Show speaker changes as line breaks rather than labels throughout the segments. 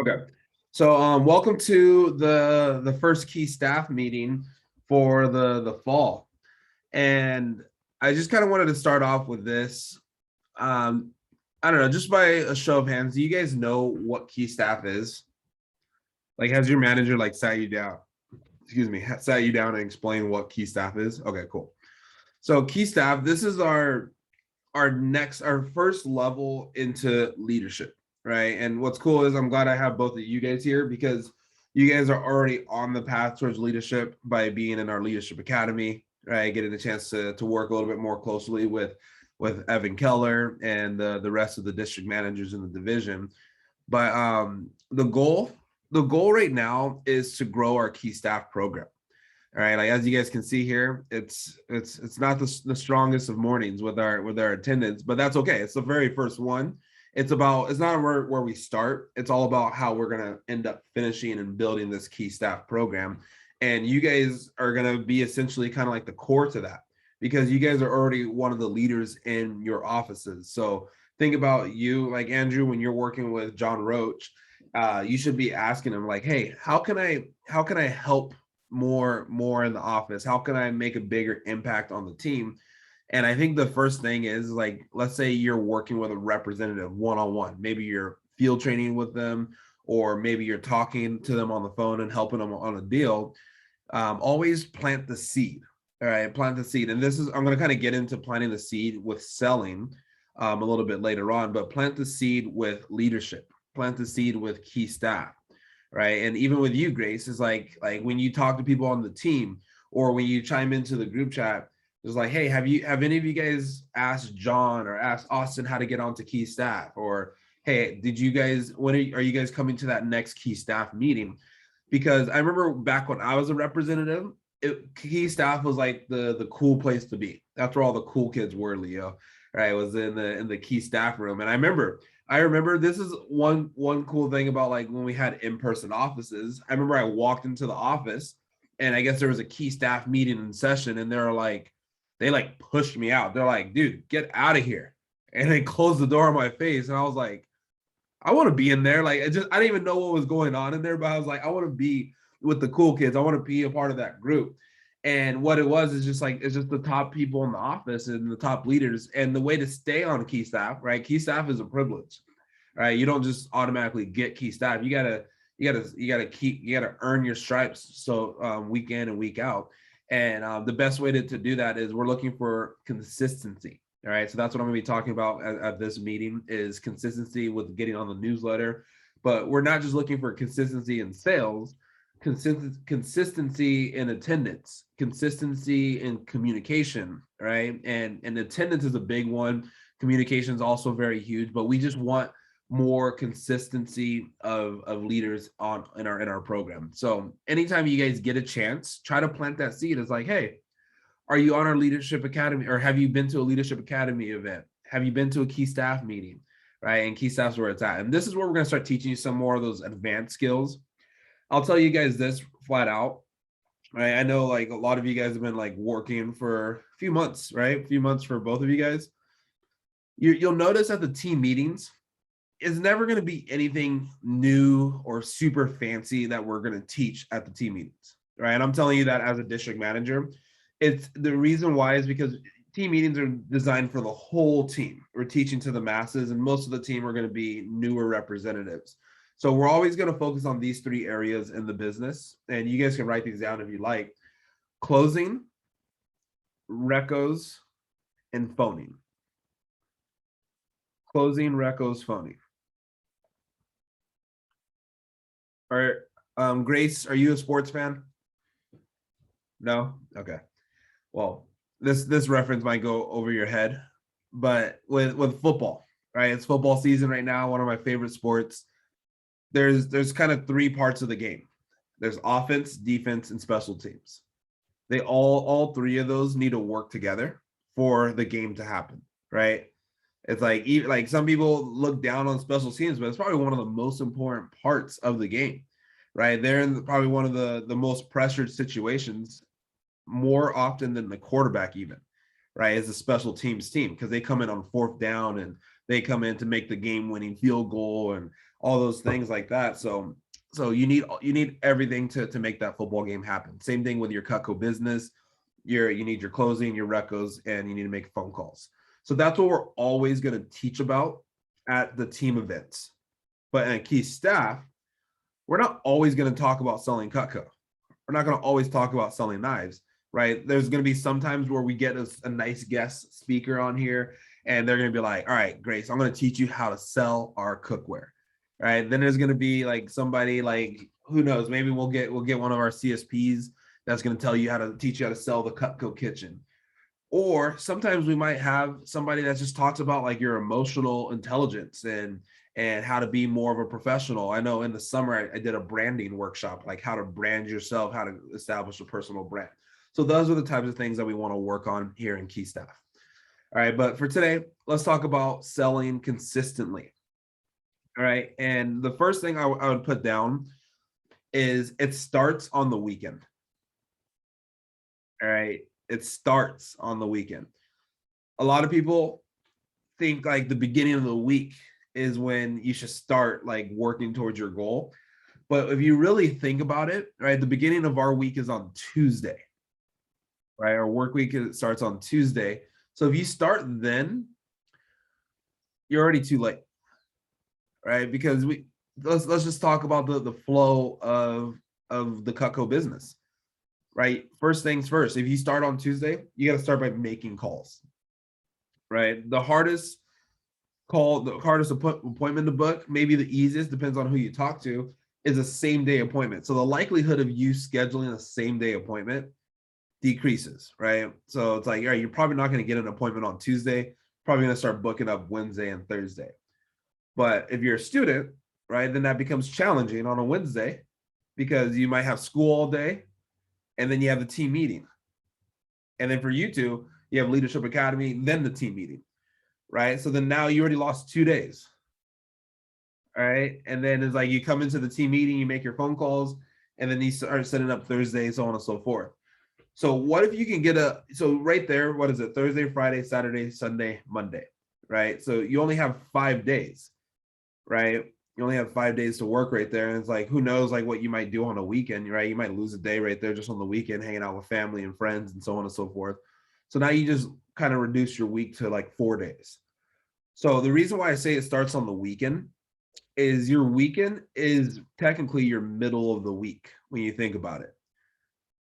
Okay. So welcome to the first key staff meeting for the fall. And I just kind of wanted to start off with this. Um I don't know, just by a show of hands, do you guys know what key staff is? Like has your manager like sat you down? Excuse me, sat you down and explain what key staff is? Okay, cool. So key staff, this is our first level into leadership, right? And what's cool is I'm glad I have both of you guys here because you guys are already on the path towards leadership by being in our leadership academy, right? Getting a chance to work a little bit more closely with Evan Keller and the rest of the district managers in the division. But the goal right now is to grow our key staff program. All right, like as you guys can see here, it's not the strongest of mornings with our attendance, but that's okay. It's the very first one. It's not where we start. It's all about how we're gonna end up finishing and building this key staff program. And you guys are gonna be essentially kind of like the core to that because you guys are already one of the leaders in your offices. So think about you, like Andrew, when you're working with John Roach, you should be asking him like, hey, how can I help more in the office? How can I make a bigger impact on the team? And I think the first thing is like, let's say you're working with a representative one-on-one. Maybe you're field training with them, or maybe you're talking to them on the phone and helping them on a deal. Always plant the seed. All right, plant the seed. And this is, I'm going to kind of get into planting the seed with selling a little bit later on, but plant the seed with leadership, plant the seed with key staff, right? And even with you, Grace, is like when you talk to people on the team or when you chime into the group chat, it's like, hey, have any of you guys asked John or asked Austin how to get onto key staff? Or hey, did you guys, when are you guys coming to that next key staff meeting? Because I remember back when I was a representative, key staff was like the cool place to be. That's where all the cool kids were, Leo. Right? It was in the key staff room. And I remember this is one cool thing about like when we had in-person offices. I remember I walked into the office and I guess there was a key staff meeting in session and they like pushed me out. They're like, dude, get out of here. And they closed the door on my face. And I was like, I want to be in there. Like, I didn't even know what was going on in there, but I was like, I want to be with the cool kids. I want to be a part of that group. And what it was is just like, it's just the top people in the office and the top leaders. And the way to stay on key staff, right? Key staff is a privilege, right? You don't just automatically get key staff. You gotta earn your stripes. So week in and week out. And the best way to do that is we're looking for consistency. All right. So that's what I'm going to be talking about at this meeting is consistency with getting on the newsletter. But we're not just looking for consistency in sales, consistency in attendance, consistency in communication, right? And attendance is a big one. Communication is also very huge, but we just want more consistency of leaders in our program. So anytime you guys get a chance, try to plant that seed. It's like, hey, are you on our leadership academy, or have you been to a leadership academy event? Have you been to a key staff meeting? Right. And key staff's where it's at. And this is where we're going to start teaching you some more of those advanced skills. I'll tell you guys this flat out. Right. I know like a lot of you guys have been like working for a few months, right? A few months for both of you guys. You'll notice at the team meetings, it's never going to be anything new or super fancy that we're going to teach at the team meetings. Right. And I'm telling you that as a district manager. It's the reason why is because team meetings are designed for the whole team. We're teaching to the masses, and most of the team are going to be newer representatives. So we're always going to focus on these three areas in the business. And you guys can write these down if you like. Closing, recos, and phoning. Closing, recos, phoning. All right. Grace, are you a sports fan? No? Okay. Well, this reference might go over your head, but with football, right? It's football season right now, one of my favorite sports. There's kind of three parts of the game. There's offense, defense, and special teams. They all three of those need to work together for the game to happen, right? It's like even like some people look down on special teams, but it's probably one of the most important parts of the game, right? They're in probably one of the most pressured situations more often than the quarterback even, right? Is a special teams team because they come in on fourth down and they come in to make the game winning field goal and all those things like that. So you need everything to make that football game happen. Same thing with your Cutco business. You need your closing, your recos, and you need to make phone calls. So that's what we're always going to teach about at the team events. But in key staff, we're not always going to talk about selling Cutco. We're not going to always talk about selling knives, right? There's going to be some times where we get a nice guest speaker on here, and they're going to be like, all right, Grace, I'm going to teach you how to sell our cookware. Right. Then there's going to be like somebody like, who knows, maybe we'll get one of our CSPs that's going to tell you how to teach you how to sell the Cutco kitchen. Or sometimes we might have somebody that just talks about like your emotional intelligence and how to be more of a professional. I know in the summer I did a branding workshop, like how to brand yourself, how to establish a personal brand. So those are the types of things that we want to work on here in Key Staff. All right, but for today, let's talk about selling consistently. All right, and the first thing I would put down is it starts on the weekend. All right, it starts on the weekend. A lot of people think like the beginning of the week is when you should start like working towards your goal. But if you really think about it, right, the beginning of our week is on Tuesday, right? Our work week starts on Tuesday. So if you start then, you're already too late, right? Because let's just talk about the flow of the Cutco business, right? First things first, if you start on Tuesday, you got to start by making calls, right? The hardest appointment to book, maybe the easiest, depends on who you talk to, is a same day appointment. So the likelihood of you scheduling a same day appointment decreases, right? So it's like, all right, you're probably not going to get an appointment on Tuesday, probably going to start booking up Wednesday and Thursday. But if you're a student, right, then that becomes challenging on a Wednesday because you might have school all day and then you have the team meeting. And then for you two, you have Leadership Academy, then the team meeting, right? So then now you already lost 2 days. All right. And then it's like you come into the team meeting, you make your phone calls, and then you start setting up Thursday, so on and so forth. So what if you can get so right there, what is it? Thursday, Friday, Saturday, Sunday, Monday, right? So you only have 5 days, right? You only have 5 days to work right there. And it's like, who knows like what you might do on a weekend, right? You might lose a day right there just on the weekend, hanging out with family and friends and so on and so forth. So now you just kind of reduce your week to like 4 days. So the reason why I say it starts on the weekend is your weekend is technically your middle of the week when you think about it.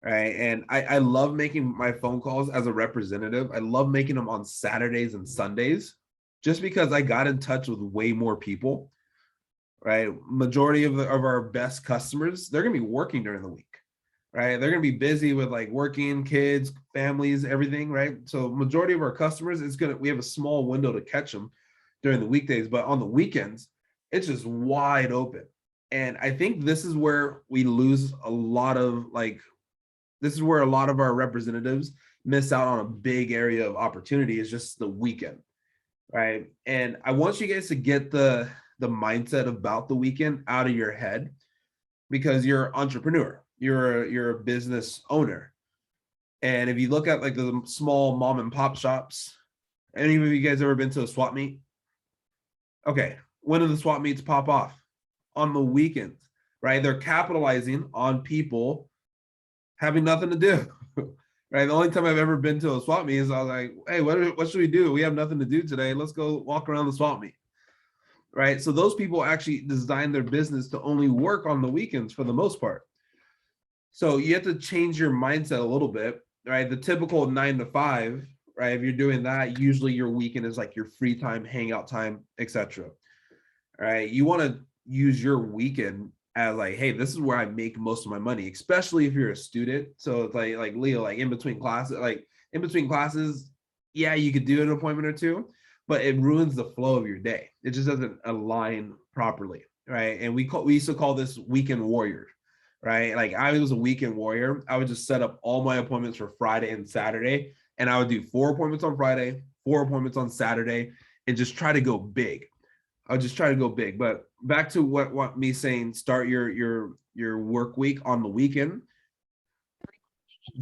Right. And I love making my phone calls as a representative. I love making them on Saturdays and Sundays just because I got in touch with way more people. Right. Majority of our best customers, they're going to be working during the week. Right. They're going to be busy with like working, kids, families, everything. Right. So majority of our customers, we have a small window to catch them during the weekdays, but on the weekends, it's just wide open. And I think this is where we lose a lot of this is where a lot of our representatives miss out on a big area of opportunity is just the weekend, right? And I want you guys to get the mindset about the weekend out of your head because you're an entrepreneur, you're a business owner. And if you look at like the small mom and pop shops, any of you guys ever been to a swap meet? Okay, when do the swap meets pop off? On the weekends, right? They're capitalizing on people having nothing to do, right? The only time I've ever been to a swap meet is I was like, hey, what should we do? We have nothing to do today. Let's go walk around the swap meet, right? So those people actually design their business to only work on the weekends for the most part. So you have to change your mindset a little bit, right? The typical 9 to 5, right? If you're doing that, usually your weekend is like your free time, hangout time, etc. All right. You want to use your weekend as like, hey, this is where I make most of my money, especially if you're a student. So it's like Leo, like in between classes, yeah, you could do an appointment or two, but it ruins the flow of your day. It just doesn't align properly, right? And we used to call this weekend warrior, right? Like I was a weekend warrior. I would just set up all my appointments for Friday and Saturday, and I would do 4 appointments on Friday, 4 appointments on Saturday, and just try to go big. I'll just try to go big. But back to what me saying, start your work week on the weekend.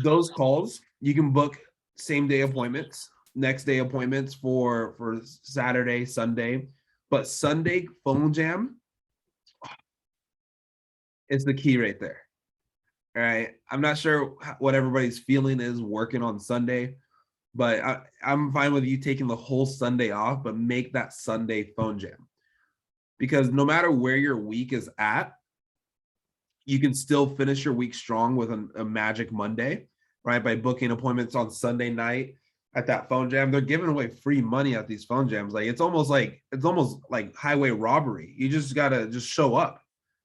Those calls, you can book same day appointments, next day appointments for Saturday, Sunday, but Sunday phone jam is the key right there. All right. I'm not sure what everybody's feeling is working on Sunday, but I'm fine with you taking the whole Sunday off, but make that Sunday phone jam. Because no matter where your week is at, you can still finish your week strong with a magic Monday, right? By booking appointments on Sunday night at that phone jam. They're giving away free money at these phone jams. Like it's almost like highway robbery. You just gotta just show up,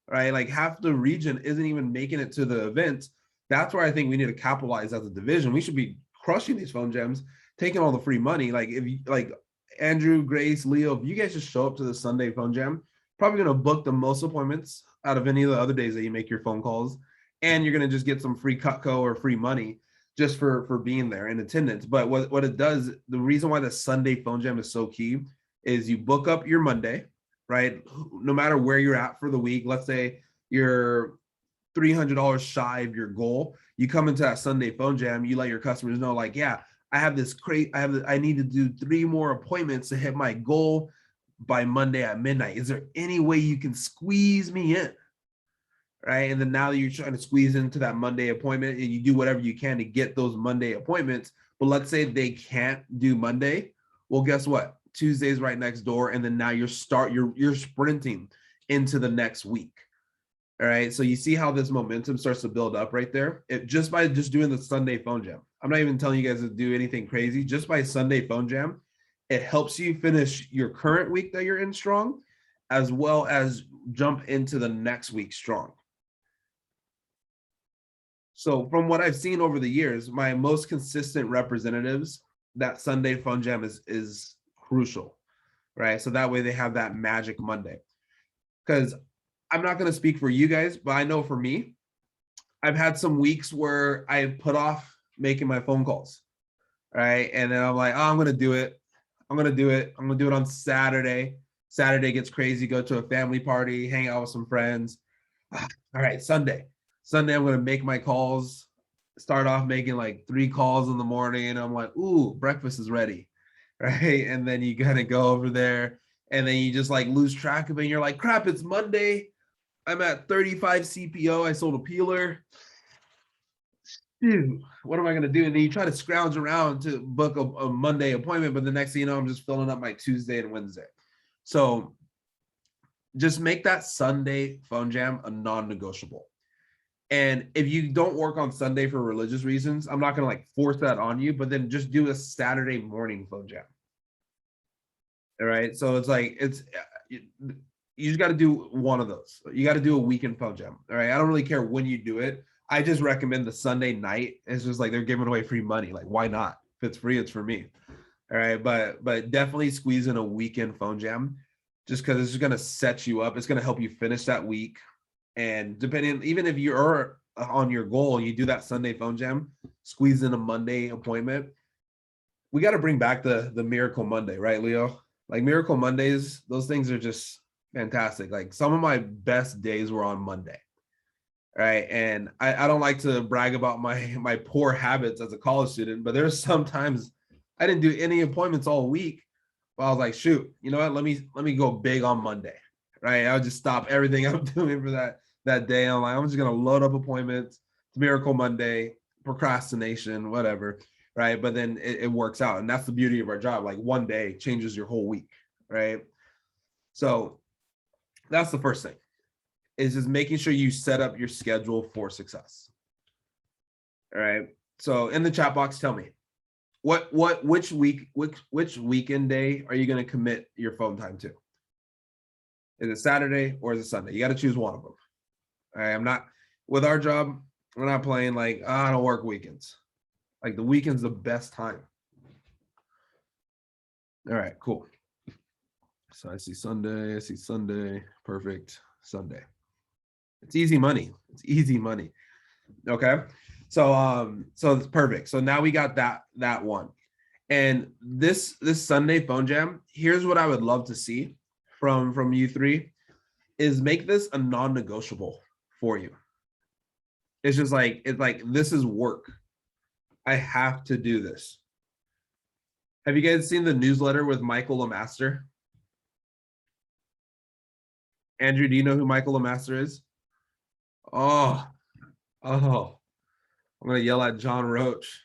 right? Like half the region isn't even making it to the event. That's where I think we need to capitalize as a division. We should be crushing these phone jams, taking all the free money. Like if you like Andrew, Grace, Leo, if you guys just show up to the Sunday phone jam, probably gonna book the most appointments out of any of the other days that you make your phone calls, and you're gonna just get some free Cutco or free money just for being there in attendance. But what it does, the reason why the Sunday phone jam is so key is you book up your Monday, right? No matter where you're at for the week, let's say you're $300 shy of your goal, you come into that Sunday phone jam, you let your customers know, like, yeah, I have this I need to do 3 more appointments to hit my goal by Monday at midnight. Is there any way you can squeeze me in? Right. And then now you're trying to squeeze into that Monday appointment and you do whatever you can to get those Monday appointments. But let's say they can't do Monday. Well, guess what? Tuesday's right next door. And then now you're sprinting into the next week. All right. So you see how this momentum starts to build up right there. Just by doing the Sunday phone jam. I'm not even telling you guys to do anything crazy. Just by Sunday phone jam, it helps you finish your current week that you're in strong, as well as jump into the next week strong. So from what I've seen over the years, my most consistent representatives, that Sunday phone jam is crucial, right? So that way they have that magic Monday. Because I'm not going to speak for you guys, but I know for me, I've had some weeks where I put off making my phone calls, right? And then I'm like, oh, I'm going to do it. I'm going to do it. I'm going to do it on Saturday. Saturday gets crazy, go to a family party, hang out with some friends. All right, Sunday, I'm going to make my calls, start off making like 3 calls in the morning. And I'm like, ooh, breakfast is ready, right? And then you got to go over there and then you just like lose track of it. And you're like, crap, it's Monday. I'm at 35 CPO. I sold a peeler. Dude, what am I going to do? And then you try to scrounge around to book a Monday appointment, but the next thing you know, I'm just filling up my Tuesday and Wednesday. So just make that Sunday phone jam a non-negotiable. And if you don't work on Sunday for religious reasons, I'm not going to like force that on you, but then just do a Saturday morning phone jam. All right. So it's like, you just got to do one of those. You got to do a weekend phone jam. All right. I don't really care when you do it. I just recommend the Sunday night. It's just like they're giving away free money. Like, why not? If it's free, it's for me. All right. But definitely squeeze in a weekend phone jam just because it's just going to set you up. It's going to help you finish that week. And depending, even if you're on your goal, you do that Sunday phone jam, squeeze in a Monday appointment. We got to bring back the Miracle Monday, right, Leo? Like Miracle Mondays, those things are just fantastic. Like some of my best days were on Monday. Right. And I don't like to brag about my poor habits as a college student, but there's sometimes I didn't do any appointments all week. Well, I was like, shoot, you know what? Let me go big on Monday. Right. I'll just stop everything I'm doing for that day. I'm like, I'm just gonna load up appointments. It's Miracle Monday, procrastination, whatever. Right. But then it works out. And that's the beauty of our job. Like one day changes your whole week. Right. So that's the first thing. Is just making sure you set up your schedule for success. All right. So in the chat box, tell me which weekend day are you going to commit your phone time to? Is it Saturday or is it Sunday? You got to choose one of them. All right. I'm not with our job. We're not playing like, oh, I don't work weekends. Like the weekend's the best time. All right, cool. So I see Sunday. Perfect. Sunday. It's easy money. It's easy money. Okay. So it's perfect. So now we got that one. And this Sunday phone jam, here's what I would love to see from you three is make this a non-negotiable for you. It's just like this is work. I have to do this. Have you guys seen the newsletter with Michael Lemaster? Andrew, do you know who Michael Lemaster is? Oh, oh, I'm gonna yell at John Roach.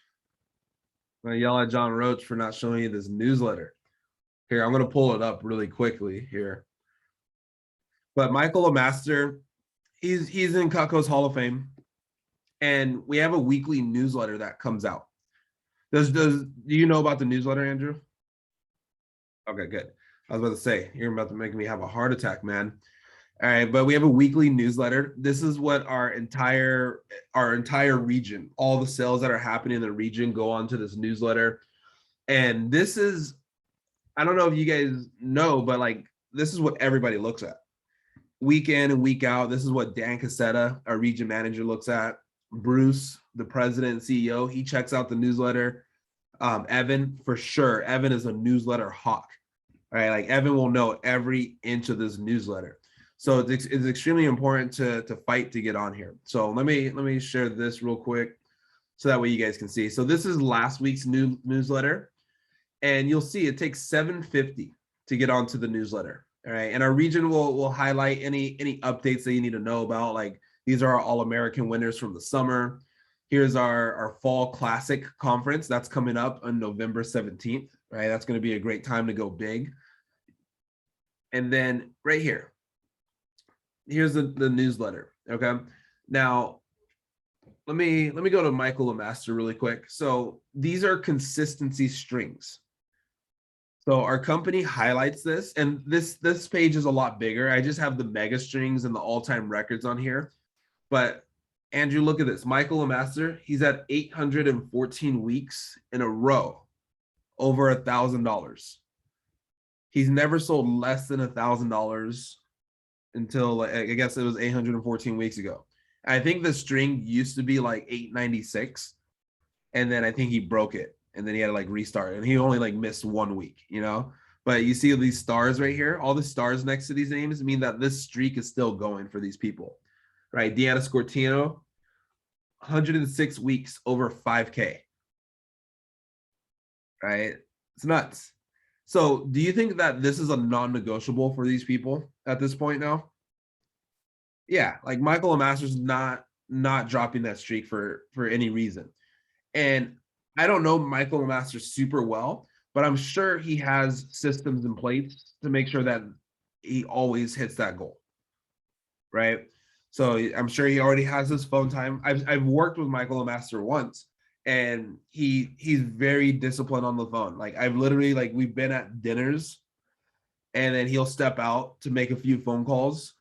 I'm gonna yell at John Roach for not showing you this newsletter. Here, I'm gonna pull it up really quickly here. But Michael Lemaster, he's in Cutco's Hall of Fame, and we have a weekly newsletter that comes out. Do you know about the newsletter, Andrew? Okay, good. I was about to say, you're about to make me have a heart attack, man. All right, but we have a weekly newsletter. This is what our entire region, all the sales that are happening in the region go on to this newsletter. And this is, I don't know if you guys know, but like this is what everybody looks at. Week in and week out, this is what Dan Casetta, our region manager, looks at. Bruce, the president and CEO, he checks out the newsletter. Evan, for sure. Evan is a newsletter hawk. All right, like Evan will know every inch of this newsletter. So it's extremely important to fight to get on here. So let me share this real quick so that way you guys can see. So this is last week's newsletter, and you'll see it takes $750 to get onto the newsletter. All right, and our region will highlight any updates that you need to know about. Like these are our All-American winners from the summer. Here's our Fall Classic Conference that's coming up on November 17th. Right, that's going to be a great time to go big. And then right here. Here's the newsletter. Okay. Now, let me go to Michael Lemaster really quick. So these are consistency strings. So our company highlights this, and this page is a lot bigger. I just have the mega strings and the all-time records on here. But Andrew, look at this. Michael Lemaster, he's at 814 weeks in a row, over $1,000. He's never sold less than $1,000 until I guess it was 814 weeks ago. I think the string used to be like 896, and then I think he broke it, and then he had to like restart, and he only like missed 1 week, you know. But you see these stars right here, all the stars next to these names mean that this streak is still going for these people, right? Deanna Scortino, 106 weeks, over 5K, right? It's nuts. So do you think that this is a non-negotiable for these people at this point now? Yeah, like Michael Lemaster's not dropping that streak for any reason. And I don't know Michael Lemaster super well, but I'm sure he has systems in place to make sure that he always hits that goal. Right? So I'm sure he already has his phone time. I've worked with Michael Lemaster once, and he's very disciplined on the phone. Like I've literally, like, we've been at dinners, and then he'll step out to make a few phone calls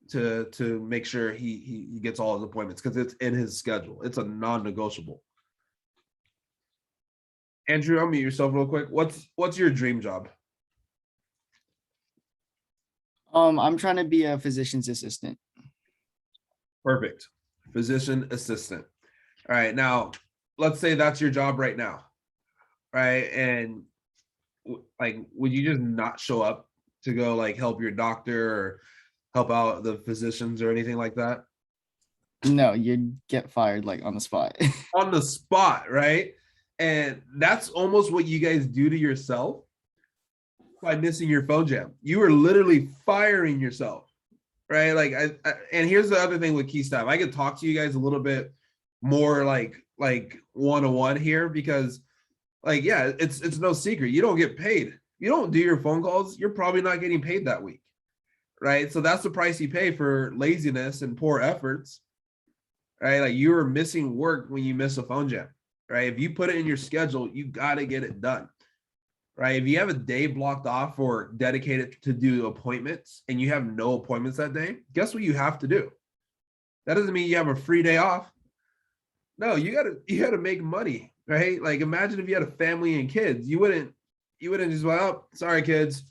to make sure he gets all his appointments, because it's in his schedule. It's a non-negotiable. Andrew, unmute yourself real quick. What's your dream job?
I'm trying to be a physician's assistant.
Perfect. Physician assistant. All right, now let's say that's your job right now, right? And like, would you just not show up to go like help your doctor or help out the physicians or anything like that?
No, you'd get fired like on the spot.
On the spot, right? And that's almost what you guys do to yourself by missing your phone jam. You are literally firing yourself, right? Like, and here's the other thing with Key Staff. I could talk to you guys a little bit more like one-on-one here, because like, yeah, it's no secret. You don't get paid. You don't do your phone calls, you're probably not getting paid that week, right? So that's the price you pay for laziness and poor efforts, right? Like, you are missing work when you miss a phone jam, right? If you put it in your schedule, you got to get it done, right? If you have a day blocked off or dedicated to do appointments and you have no appointments that day, guess what you have to do? That doesn't mean you have a free day off. No, you gotta make money, right? Like, imagine if you had a family and kids, you wouldn't just, well, sorry kids,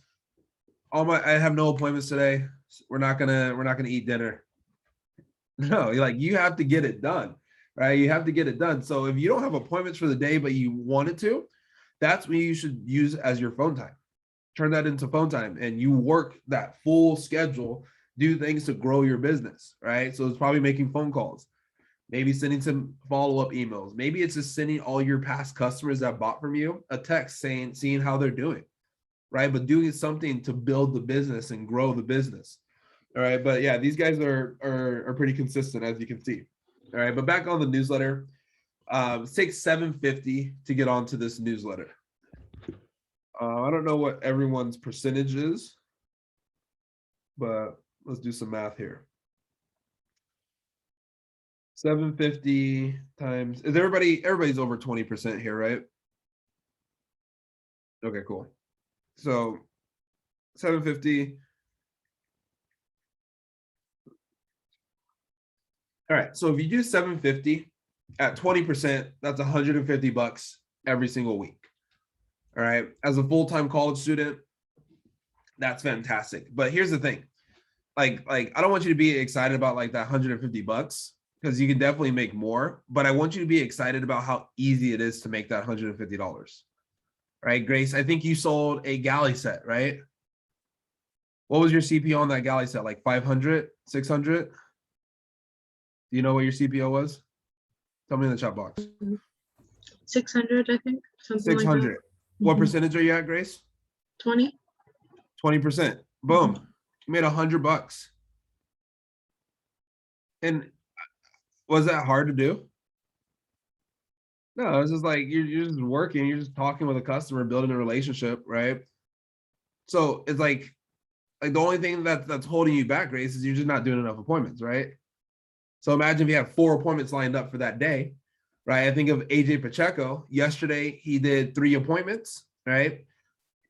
I have no appointments today. We're not gonna eat dinner. No, like, you have to get it done, right? You have to get it done. So if you don't have appointments for the day, but you wanted to, that's when you should use as your phone time. Turn that into phone time, and you work that full schedule, do things to grow your business, right? So it's probably making phone calls, maybe sending some follow-up emails. Maybe it's just sending all your past customers that bought from you a text saying, seeing how they're doing, right? But doing something to build the business and grow the business. All right. But yeah, these guys are pretty consistent, as you can see. All right. But back on the newsletter, it takes $750 to get onto this newsletter. I don't know what everyone's percentage is, but let's do some math here. 750 times, is everybody's over 20% here, right? Okay, cool. So 750. All right. So if you do 750 at 20%, that's $150 every single week. All right. As a full-time college student, that's fantastic. But here's the thing. Like I don't want you to be excited about like that $150 because you can definitely make more, but I want you to be excited about how easy it is to make that $150. Right, Grace? I think you sold a galley set, right? What was your CPO on that galley set? Like 500, 600? Do you know what your CPO was? Tell me in the chat box.
600, I think. Something
600.
like that.
What percentage are you at, Grace?
20.
20%. Boom. You made $100. And was that hard to do? No, it's just like you're just working, you're just talking with a customer, building a relationship, right? So it's like the only thing that's holding you back, Grace, is you're just not doing enough appointments, right? So imagine if you have 4 appointments lined up for that day, right? I think of AJ Pacheco. Yesterday, he did 3 appointments, right?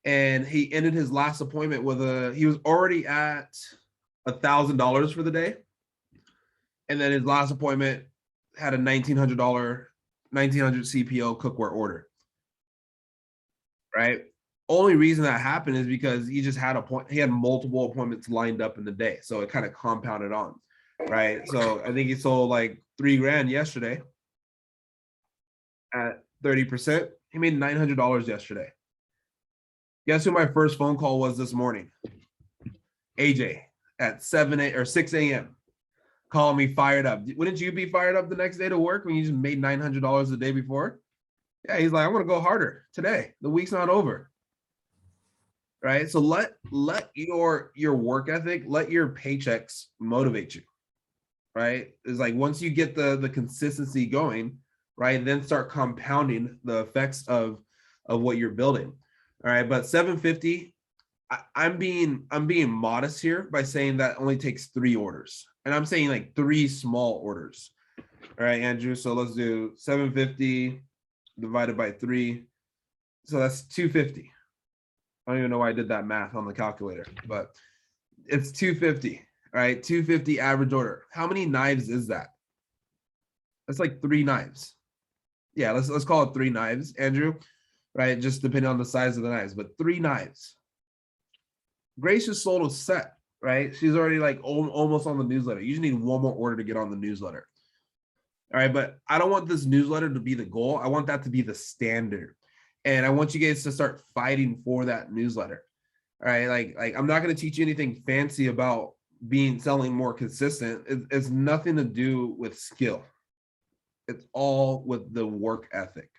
And he ended his last appointment with he was already at $1,000 for the day. And then his last appointment had a $1,900 CPO cookware order, right? Only reason that happened is because he just had he had multiple appointments lined up in the day. So it kind of compounded on, right? So I think he sold like $3,000 yesterday at 30%. He made $900 yesterday. Guess who my first phone call was this morning? AJ at 6 a.m. calling me fired up. Wouldn't you be fired up the next day to work when you just made $900 the day before? Yeah, he's like, I want to go harder today. The week's not over. Right? So let your work ethic, let your paychecks motivate you. Right? It's like once you get the consistency going, right, then start compounding the effects of what you're building. All right, but 750, I'm being modest here by saying that only takes 3 orders. And I'm saying like 3 small orders. All right, Andrew. So let's do 750 divided by 3. So that's 250. I don't even know why I did that math on the calculator, but it's 250. All right, 250 average order. How many knives is that? That's like 3 knives. Yeah, let's call it 3 knives, Andrew. Right, just depending on the size of the knives, but 3 knives. Grace just sold a set, right? She's already like almost on the newsletter. You just need one more order to get on the newsletter. All right, but I don't want this newsletter to be the goal. I want that to be the standard. And I want you guys to start fighting for that newsletter. All right, like I'm not going to teach you anything fancy about selling more consistent. It's nothing to do with skill. It's all with the work ethic.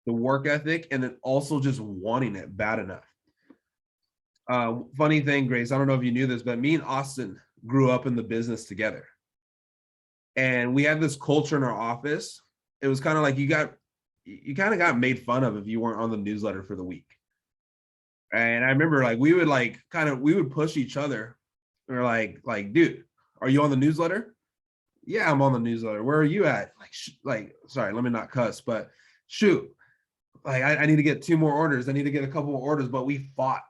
The work ethic, and then also just wanting it bad enough. Funny thing, Grace, I don't know if you knew this, but me and Austin grew up in the business together. And we had this culture in our office. It was kind of like you kind of got made fun of if you weren't on the newsletter for the week. And I remember like we would push each other. We were like, dude, are you on the newsletter? Yeah, I'm on the newsletter. Where are you at? Like, sorry, let me not cuss, but shoot. Like I need to get 2 more orders. I need to get a couple more orders, but we fought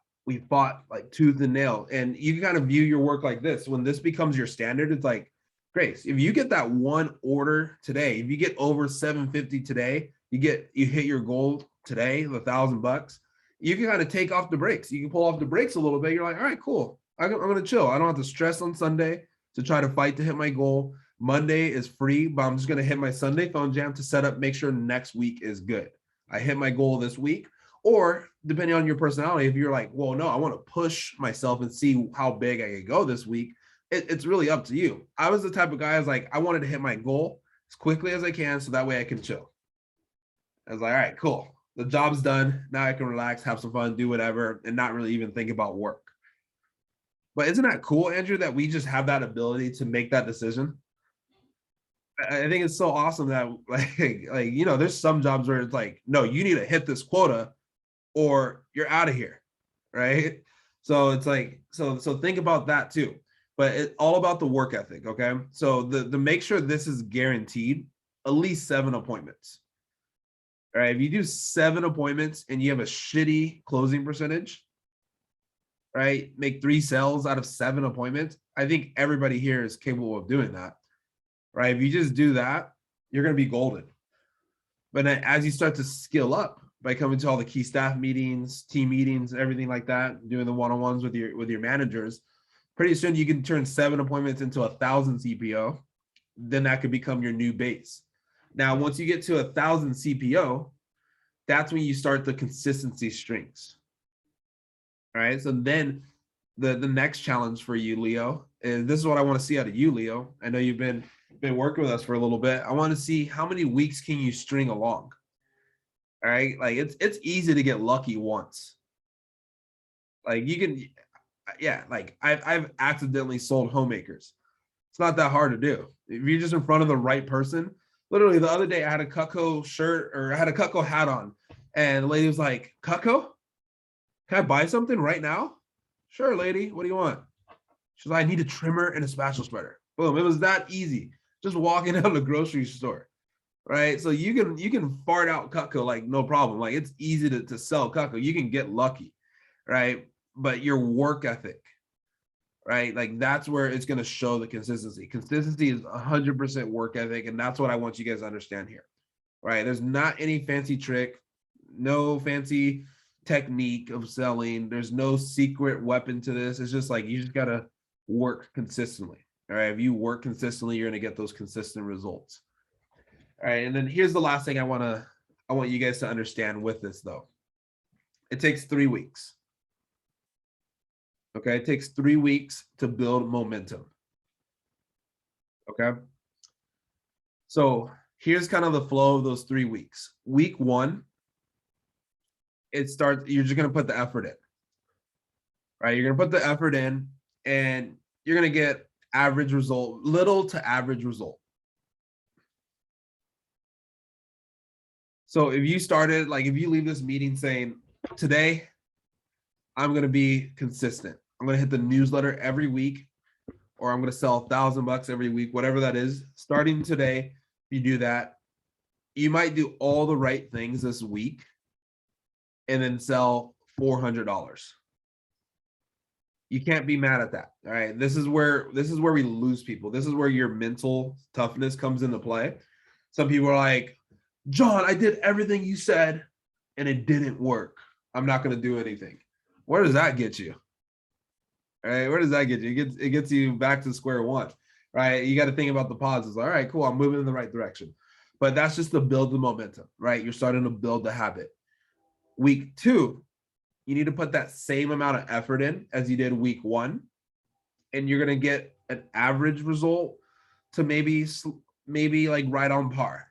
like tooth and nail. And you can kind of view your work like this. When this becomes your standard, it's like, Grace, if you get that 1 order today, if you get over 750 today, you hit your goal today, the $1,000, you can kind of take off the brakes. You can pull off the brakes a little bit. You're like, all right, cool. I'm going to chill. I don't have to stress on Sunday to try to fight to hit my goal. Monday is free, but I'm just going to hit my Sunday phone jam to set up, make sure next week is good. I hit my goal this week. Or depending on your personality, if you're like, well, no, I want to push myself and see how big I can go this week, it's really up to you. I was the type of guy, I was like, I wanted to hit my goal as quickly as I can so that way I can chill. I was like, all right, cool. The job's done. Now I can relax, have some fun, do whatever, and not really even think about work. But isn't that cool, Andrew, that we just have that ability to make that decision? I think it's so awesome that like you know, there's some jobs where it's like, no, you need to hit this quota or you're out of here, right? So it's like, so think about that too. But it's all about the work ethic, okay? So the make sure this is guaranteed at least 7 appointments. All right, if you do 7 appointments and you have a shitty closing percentage, right? Make 3 sales out of 7 appointments. I think everybody here is capable of doing that, right? If you just do that, you're going to be golden. But then as you start to skill up by coming to all the key staff meetings, team meetings, everything like that, doing the one-on-ones with your managers, pretty soon you can turn 7 appointments into 1,000 CPO. Then that could become your new base. Now, once you get to 1,000 CPO, that's when you start the consistency strings. All right. So then the next challenge for you, Leo, is this is what I want to see out of you, Leo. I know you've been working with us for a little bit. I want to see how many weeks can you string along. All right. Like it's easy to get lucky once. Like you can, yeah, like I've accidentally sold homemakers. It's not that hard to do. If you're just in front of the right person. Literally the other day I had a Cutco shirt or I had a Cutco hat on and the lady was like, Cutco? Can I buy something right now? Sure, lady. What do you want? She's like, I need a trimmer and a spatula spreader. Boom. It was that easy. Just walking out of the grocery store. Right. So you can fart out Cutco like no problem. Like it's easy to sell Cutco. You can get lucky. Right. But your work ethic, right? Like that's where it's going to show the consistency. Consistency is 100% work ethic. And that's what I want you guys to understand here, right? There's not any fancy trick, no fancy technique of selling. There's no secret weapon to this. It's just like, you just got to work consistently. All right. If you work consistently, you're going to get those consistent results. All right. And then here's the last thing I want you guys to understand with this though. It takes 3 weeks. Okay, it takes 3 weeks to build momentum. Okay. So here's kind of the flow of those 3 weeks. Week 1, it starts, you're just going to put the effort in. Right? You're going to put the effort in and you're going to get average result, little to average result. So if you started, like if you leave this meeting saying, today, I'm going to be consistent. I'm going to hit the newsletter every week, or I'm going to sell $1,000 every week, whatever that is. Starting today, if you do that, you might do all the right things this week and then sell $400. You can't be mad at that. All right. This is where we lose people. This is where your mental toughness comes into play. Some people are like, John, I did everything you said and it didn't work. I'm not going to do anything. Where does that get you? All right, where does that get you? It gets you back to square one, right? You got to think about the positives. All right, cool, I'm moving in the right direction. But that's just to build the momentum, right? You're starting to build the habit. Week 2, you need to put that same amount of effort in as you did week 1, and you're gonna get an average result to maybe like right on par.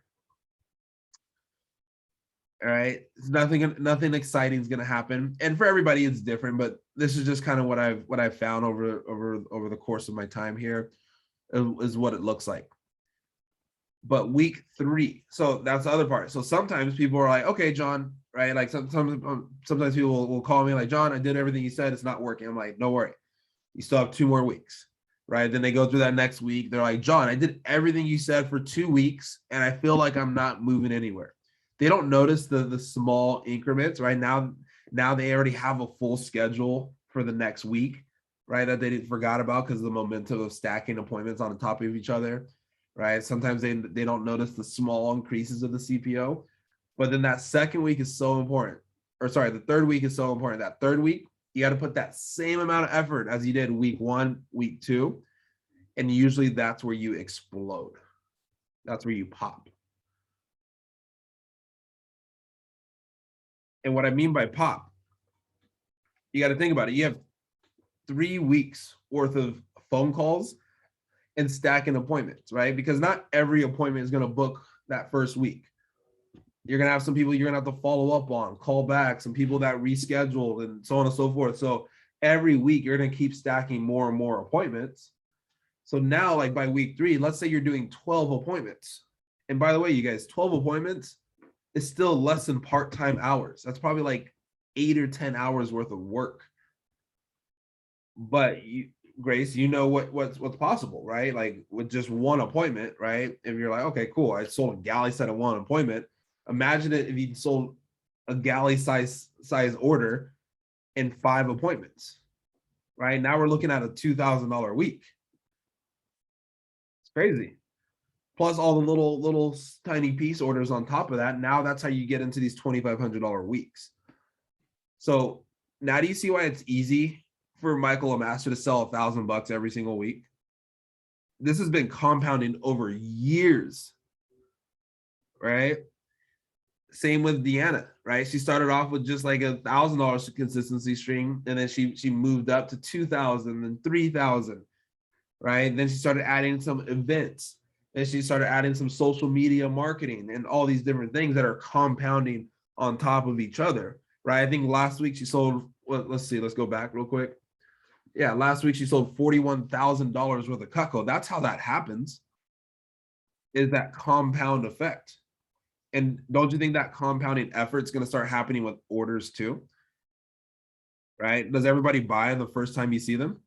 All right, nothing exciting is gonna happen, and for everybody it's different. But this is just kind of what I've found over the course of my time here is what it looks like. But week 3, so that's the other part. So sometimes people are like, okay, John, right? Like sometimes people will call me like, John, I did everything you said, it's not working. I'm like, no worry, you still have 2 more weeks, right? Then they go through that next week. They're like, John, I did everything you said for 2 weeks, and I feel like I'm not moving anywhere. They don't notice the small increments, right? Now they already have a full schedule for the next week, right? That they forgot about because of the momentum of stacking appointments on top of each other, right? Sometimes they don't notice the small increases of the CPO, but then that second week is so important. Or sorry, the third week is so important. That third week, you got to put that same amount of effort as you did week 1, week 2, and usually that's where you explode. That's where you pop. And what I mean by pop, you got to think about it. You have 3 weeks worth of phone calls and stacking appointments, right? Because not every appointment is going to book that first week. You're going to have some people you're going to have to follow up on, call back, some people that rescheduled, and so on and so forth. So every week you're going to keep stacking more and more appointments. So now, like by week 3, let's say you're doing 12 appointments. And by the way, you guys, 12 appointments is still less than part-time hours. That's probably like 8 or 10 hours worth of work. But you, Grace, you know what's possible, right? Like with just one appointment, right? If you're like, okay, cool, I sold a galley set of one appointment. Imagine it if you sold a galley size order in 5 appointments, right? Now we're looking at a $2,000 week. It's crazy. Plus all the little tiny piece orders on top of that. Now that's how you get into these $2,500 weeks. So now do you see why it's easy for Michael Amaster to sell $1,000 every single week? This has been compounding over years, right? Same with Deanna, right? She started off with just like $1,000 consistency stream, and then she moved up to 2,000 and 3,000, right? Then she started adding some events, and she started adding some social media marketing and all these different things that are compounding on top of each other, right? I think last week she sold, well, let's see, let's go back real quick. Yeah, last week she sold $41,000 worth of Cutco. That's how that happens, is that compound effect. And don't you think that compounding effort is going to start happening with orders too? Right? Does everybody buy the first time you see them?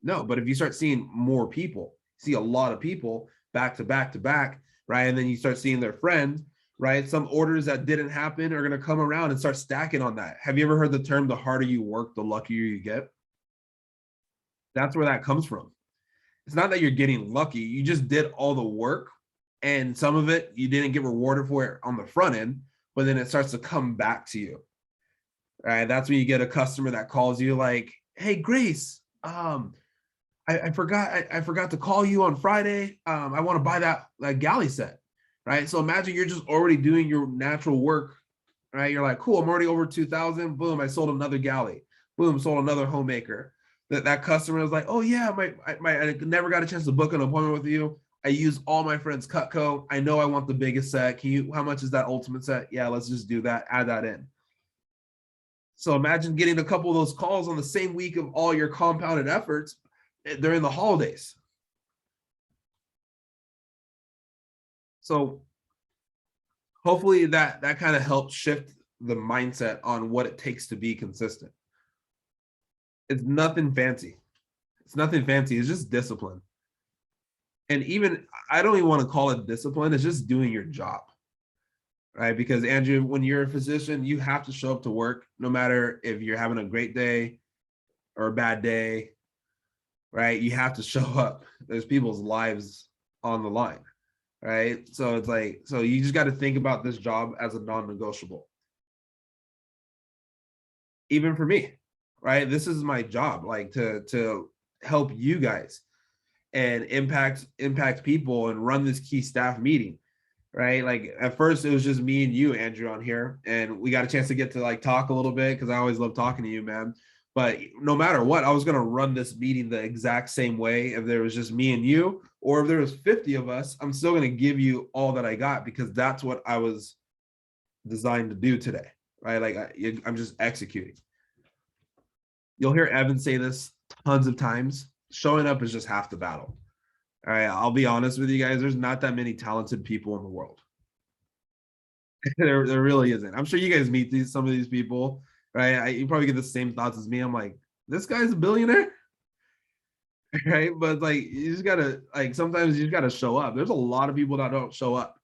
No, but if you start seeing more people, see a lot of people back to back to back, right? And then you start seeing their friends, right? Some orders that didn't happen are going to come around and start stacking on that. Have you ever heard the term, the harder you work, the luckier you get? That's where that comes from. It's not that you're getting lucky. You just did all the work, and some of it you didn't get rewarded for it on the front end, but then it starts to come back to you. All right. That's when you get a customer that calls you like, hey, Grace, I forgot to call you on Friday. I want to buy that galley set, right? So imagine you're just already doing your natural work, right? You're like, cool, I'm already over 2,000. Boom, I sold another galley. Boom, sold another homemaker. That customer was like, oh yeah, I never got a chance to book an appointment with you. I use all my friends' Cutco. I know I want the biggest set. How much is that ultimate set? Yeah, let's just do that. Add that in. So imagine getting a couple of those calls on the same week of all your compounded efforts during the holidays. So hopefully that kind of helps shift the mindset on what it takes to be consistent. It's nothing fancy. It's nothing fancy. It's just discipline. And even, I don't even want to call it discipline. It's just doing your job, right? Because Andrew, when you're a physician, you have to show up to work, no matter if you're having a great day or a bad day, right? You have to show up. There's people's lives on the line, right? So it's like, so you just got to think about this job as a non-negotiable. Even for me, right? This is my job, like to help you guys and impact people and run this key staff meeting, right? Like at first it was just me and you, Andrew, on here, and we got a chance to get to like talk a little bit because I always love talking to you, man. But no matter what, I was going to run this meeting the exact same way. If there was just me and you, or if there was 50 of us, I'm still going to give you all that I got, because that's what I was designed to do today, right? Like I'm just executing. You'll hear Evan say this tons of times. Showing up is just half the battle. All right, I'll be honest with you guys. There's not that many talented people in the world. there really isn't. I'm sure you guys meet some of these people, right? You probably get the same thoughts as me. I'm like, this guy's a billionaire, right? But like, you just gotta, like, sometimes you just gotta show up. There's a lot of people that don't show up.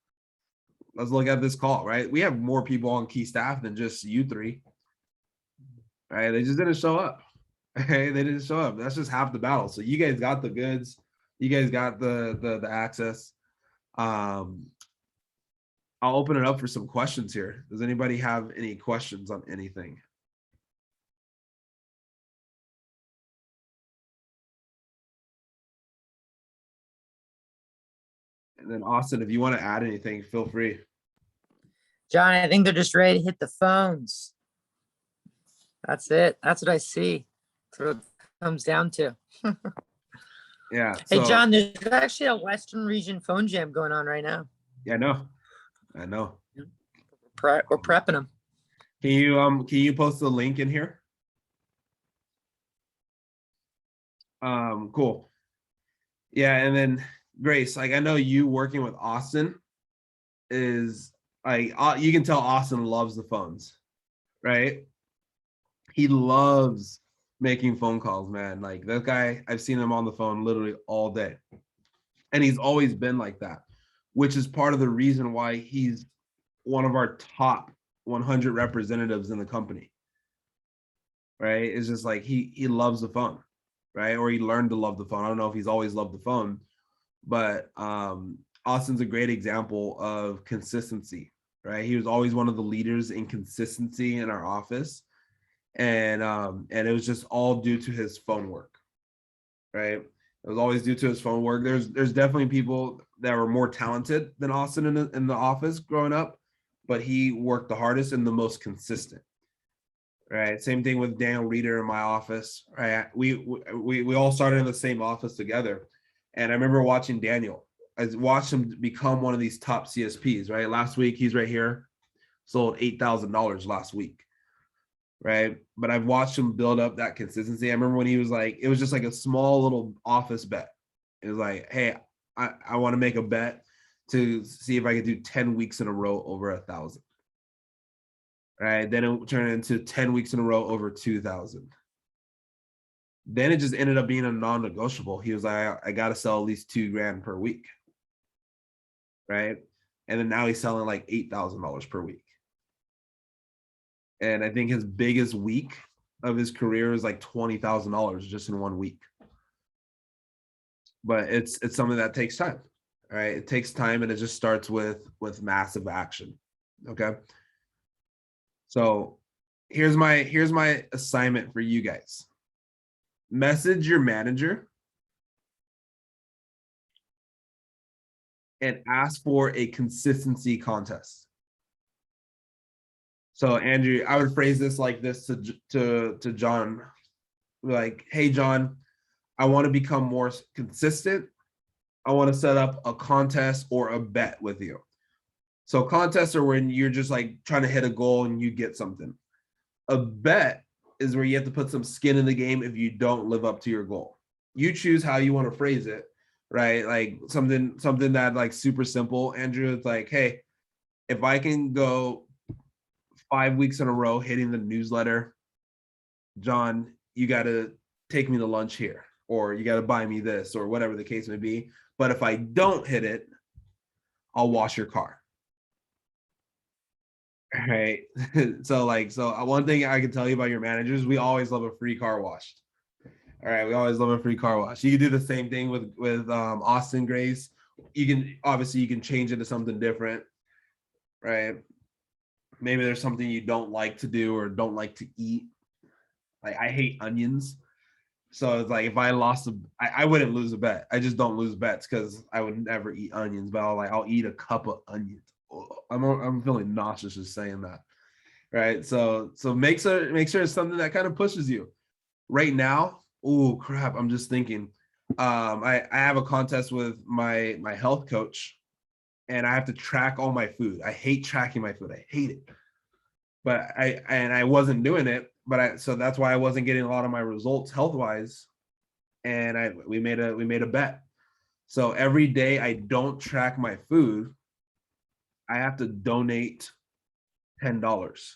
Let's look at this call, right? We have more people on key staff than just you three, right? They just didn't show up. Okay, they didn't show up. That's just half the battle. So you guys got the goods. You guys got the access. I'll open it up for some questions here. Does anybody have any questions on anything? And then Austin, if you want to add anything, feel free.
John, I think they're just ready to hit the phones. That's it. That's what I see. comes down to.
Yeah.
Hey,
So
John, there's actually a Western Region phone jam going on right now.
yeah, I know.
We're prepping them.
Can you post the link in here? Cool. Yeah, and then Grace, like I know you working with Austin is like you can tell Austin loves the phones, right? He loves making phone calls, man. Like that guy, I've seen him on the phone literally all day. And he's always been like that, which is part of the reason why he's one of our top 100 representatives in the company. Right? It's just like he loves the phone, right? Or he learned to love the phone. I don't know if he's always loved the phone, but Austin's a great example of consistency, right? He was always one of the leaders in consistency in our office. And it was just all due to his phone work, right? It was always due to his phone work. There's definitely people that were more talented than Austin in the office growing up, but he worked the hardest and the most consistent. Right. Same thing with Daniel Reeder in my office. Right. We all started in the same office together. And I remember watching Daniel. I watched him become one of these top CSPs, right? Last week, he's right here, sold $8,000 last week. Right. But I've watched him build up that consistency. I remember when he was like, it was just like a small little office bet. It was like, hey, I want to make a bet to see if I could do 10 weeks in a row over 1,000. Right. Then it turned into 10 weeks in a row over 2,000. Then it just ended up being a non-negotiable. He was like, I got to sell at least $2,000 per week. Right. And then now he's selling like $8,000 per week. And I think his biggest week of his career is like $20,000 just in 1 week. But it's something that takes time. Right. It takes time, and it just starts with massive action. Okay. So here's my assignment for you guys. Message your manager and ask for a consistency contest. So Andrew, I would phrase this like this to John, like, hey John, I want to become more consistent. I want to set up a contest or a bet with you. So contests are when you're just like trying to hit a goal and you get something. A bet is where you have to put some skin in the game if you don't live up to your goal. You choose how you want to phrase it, right? Like something that like super simple, Andrew. It's like, hey, if I can go 5 weeks in a row hitting the newsletter, John, you got to take me to lunch here, or you got to buy me this, or whatever the case may be. But if I don't hit it, I'll wash your car. Right. So one thing I can tell you about your managers, we always love a free car wash. All right. We always love a free car wash. You can do the same thing with Austin, Grace. You can change it to something different. Right. Maybe there's something you don't like to do or don't like to eat. Like I hate onions. So it's like if I lost I wouldn't lose a bet. I just don't lose bets because I would never eat onions, but I'll eat a cup of onions. I'm feeling nauseous just saying that. Right. So make sure it's something that kind of pushes you. Right now, oh crap. I'm just thinking. I have a contest with my health coach, and I have to track all my food. I hate tracking my food. I hate it. But I wasn't doing it, so that's why I wasn't getting a lot of my results health-wise. And we made a bet. So every day I don't track my food, I have to donate $10.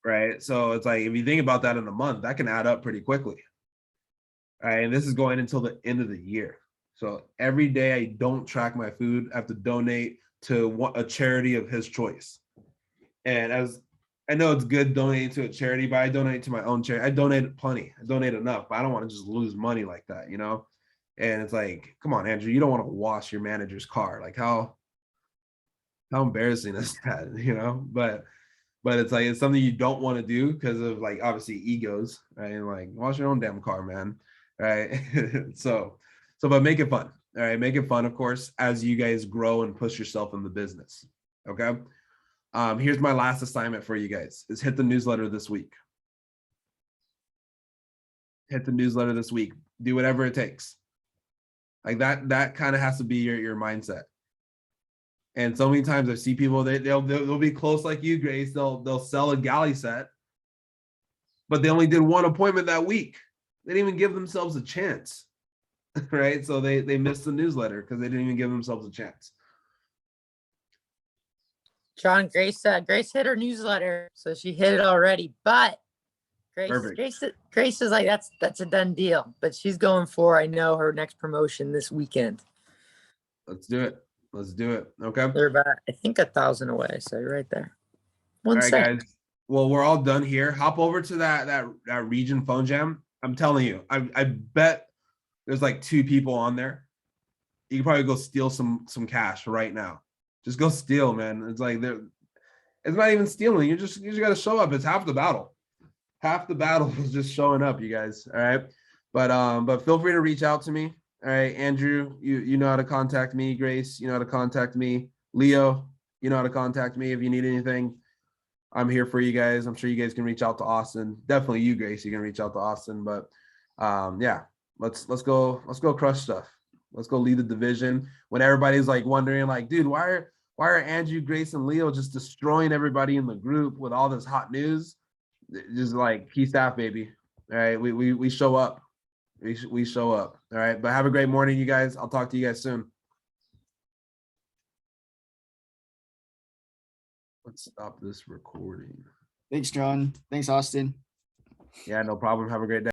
Right. So it's like if you think about that in a month, that can add up pretty quickly. Right. And this is going until the end of the year. So every day I don't track my food, I have to donate to a charity of his choice. And as I know it's good donating to a charity, but I donate to my own charity. I donate plenty. I donate enough, but I don't want to just lose money like that, you know? And it's like, come on, Andrew, you don't want to wash your manager's car. Like how embarrassing is that, you know? But it's like, it's something you don't want to do because of like, obviously egos, right? And like, wash your own damn car, man. Right. But make it fun. All right. Make it fun, of course, as you guys grow and push yourself in the business. Okay. Here's my last assignment for you guys is hit the newsletter this week. hit the newsletter this week. Do whatever it takes. Like that kind of has to be your mindset. And so many times I see people, they'll be close like you, Grace. They'll sell a galley set, but they only did one appointment that week. They didn't even give themselves a chance. Right? So they missed the newsletter because they didn't even give themselves a chance.
John, Grace hit her newsletter, so she hit it already. But
Perfect.
Grace is like, that's a done deal. But she's going for, I know, her next promotion this weekend.
Let's do it. Let's do it. Okay.
They're about, I think, 1,000 away. So you're right there.
All
One
right,
sec.
guys. Well, we're all done here. Hop over to that region phone jam. I'm telling you, I bet there's like 2 people on there. You can probably go steal some cash right now. Just go steal, man. It's like it's not even stealing. You just got to show up. It's half the battle. Half the battle is just showing up, you guys. All right. But feel free to reach out to me. All right, Andrew, you know how to contact me. Grace, you know how to contact me. Leo, you know how to contact me if you need anything. I'm here for you guys. I'm sure you guys can reach out to Austin. Definitely you, Grace, you can reach out to Austin. But yeah, let's go crush stuff. Let's go lead the division. When everybody's like wondering, like, dude, why are Andrew, Grace, and Leo just destroying everybody in the group with all this hot news? Just like key staff, baby. All right, we show up. We show up. All right, but have a great morning, you guys. I'll talk to you guys soon. Let's stop this recording.
Thanks, John. Thanks, Austin.
Yeah, no problem. Have a great day.